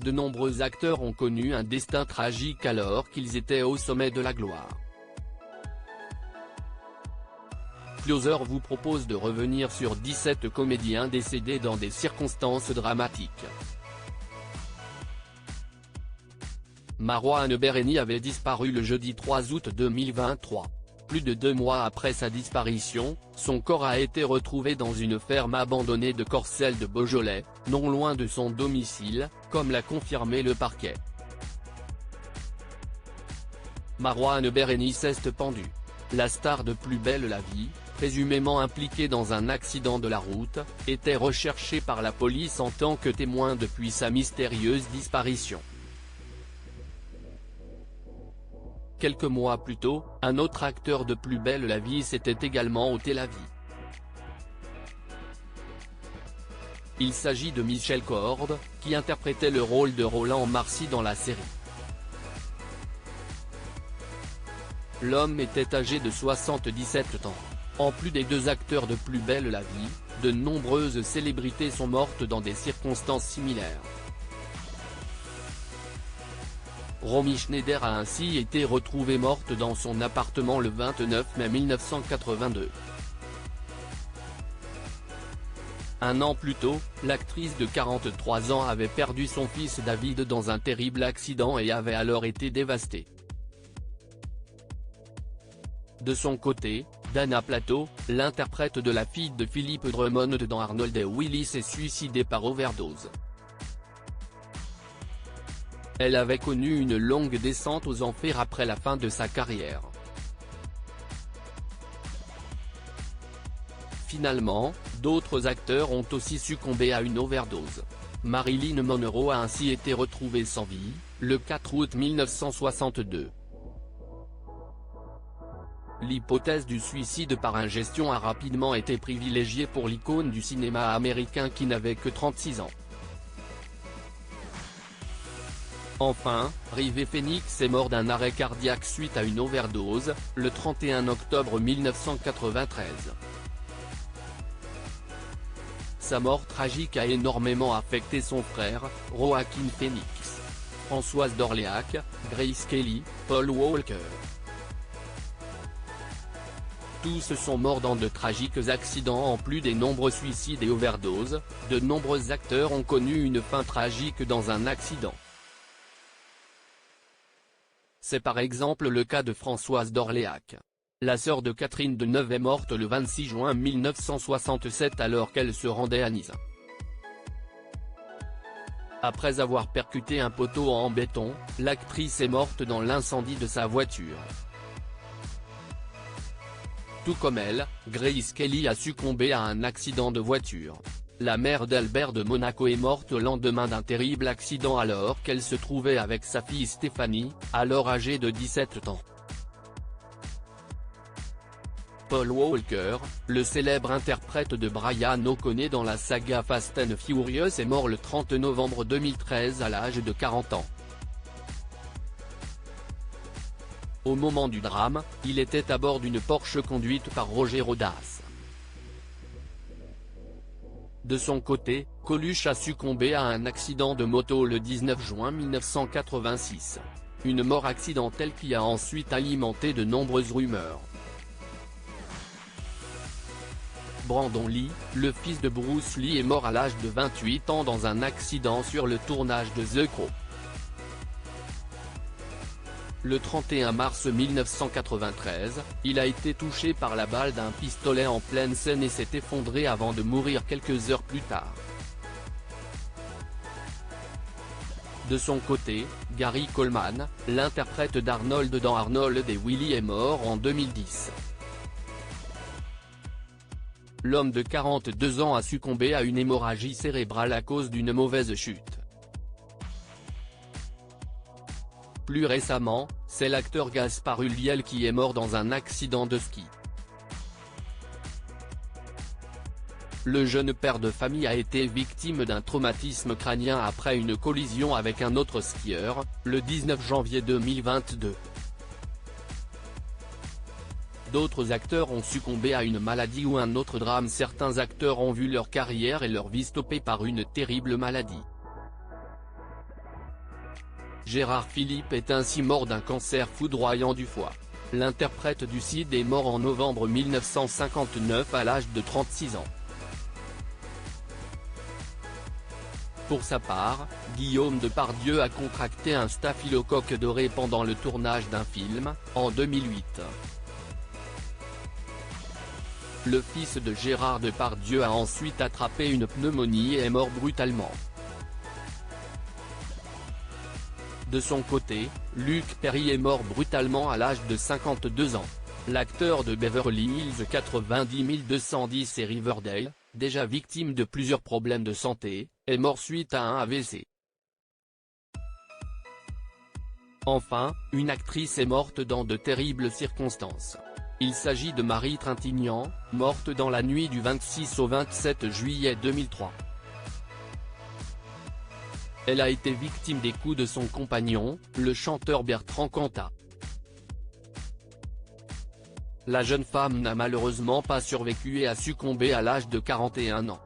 De nombreux acteurs ont connu un destin tragique alors qu'ils étaient au sommet de la gloire. Closer vous propose de revenir sur 17 comédiens décédés dans des circonstances dramatiques. Marouane Bereni avait disparu le jeudi 3 août 2023. Plus de 2 mois après sa disparition, son corps a été retrouvé dans une ferme abandonnée de Corcelles de Beaujolais, non loin de son domicile, comme l'a confirmé le parquet. Marouane Bereni s'est pendu. La star de Plus belle la vie, présumément impliquée dans un accident de la route, était recherchée par la police en tant que témoin depuis sa mystérieuse disparition. Quelques mois plus tôt, un autre acteur de Plus belle la vie s'était également ôté la vie. Il s'agit de Michel Corde, qui interprétait le rôle de Roland Marcy dans la série. L'homme était âgé de 77 ans. En plus des 2 acteurs de Plus belle la vie, de nombreuses célébrités sont mortes dans des circonstances similaires. Romy Schneider a ainsi été retrouvée morte dans son appartement le 29 mai 1982. Un an plus tôt, l'actrice de 43 ans avait perdu son fils David dans un terrible accident et avait alors été dévastée. De son côté, Dana Plato, l'interprète de la fille de Philippe Drummond dans Arnold et Willy, s'est suicidée par overdose. Elle avait connu une longue descente aux enfers après la fin de sa carrière. Finalement, d'autres acteurs ont aussi succombé à une overdose. Marilyn Monroe a ainsi été retrouvée sans vie, le 4 août 1962. L'hypothèse du suicide par ingestion a rapidement été privilégiée pour l'icône du cinéma américain qui n'avait que 36 ans. Enfin, River Phoenix est mort d'un arrêt cardiaque suite à une overdose, le 31 octobre 1993. Sa mort tragique a énormément affecté son frère, Joaquin Phoenix, Françoise d'Orléac, Grace Kelly, Paul Walker. Tous sont morts dans de tragiques accidents. En plus des nombreux suicides et overdoses, de nombreux acteurs ont connu une fin tragique dans un accident. C'est par exemple le cas de Françoise d'Orléac. La sœur de Catherine Deneuve est morte le 26 juin 1967 alors qu'elle se rendait à Nice. Après avoir percuté un poteau en béton, l'actrice est morte dans l'incendie de sa voiture. Tout comme elle, Grace Kelly a succombé à un accident de voiture. La mère d'Albert de Monaco est morte le lendemain d'un terrible accident alors qu'elle se trouvait avec sa fille Stéphanie, alors âgée de 17 ans. Paul Walker, le célèbre interprète de Brian O'Connor dans la saga Fast and Furious, est mort le 30 novembre 2013 à l'âge de 40 ans. Au moment du drame, il était à bord d'une Porsche conduite par Roger Rodas. De son côté, Coluche a succombé à un accident de moto le 19 juin 1986. Une mort accidentelle qui a ensuite alimenté de nombreuses rumeurs. Brandon Lee, le fils de Bruce Lee, est mort à l'âge de 28 ans dans un accident sur le tournage de The Crow. Le 31 mars 1993, il a été touché par la balle d'un pistolet en pleine scène et s'est effondré avant de mourir quelques heures plus tard. De son côté, Gary Coleman, l'interprète d'Arnold dans Arnold et Willy, est mort en 2010. L'homme de 42 ans a succombé à une hémorragie cérébrale à cause d'une mauvaise chute. Plus récemment, c'est l'acteur Gaspard Ulliel qui est mort dans un accident de ski. Le jeune père de famille a été victime d'un traumatisme crânien après une collision avec un autre skieur, le 19 janvier 2022. D'autres acteurs ont succombé à une maladie ou un autre drame. Certains acteurs ont vu leur carrière et leur vie stoppée par une terrible maladie. Gérard Philippe est ainsi mort d'un cancer foudroyant du foie. L'interprète du Cid est mort en novembre 1959 à l'âge de 36 ans. Pour sa part, Guillaume Depardieu a contracté un staphylocoque doré pendant le tournage d'un film, en 2008. Le fils de Gérard Depardieu a ensuite attrapé une pneumonie et est mort brutalement. De son côté, Luc Perry est mort brutalement à l'âge de 52 ans. L'acteur de Beverly Hills 90210 et Riverdale, déjà victime de plusieurs problèmes de santé, est mort suite à un AVC. Enfin, une actrice est morte dans de terribles circonstances. Il s'agit de Marie Trintignant, morte dans la nuit du 26 au 27 juillet 2003. Elle a été victime des coups de son compagnon, le chanteur Bertrand Cantat. La jeune femme n'a malheureusement pas survécu et a succombé à l'âge de 41 ans.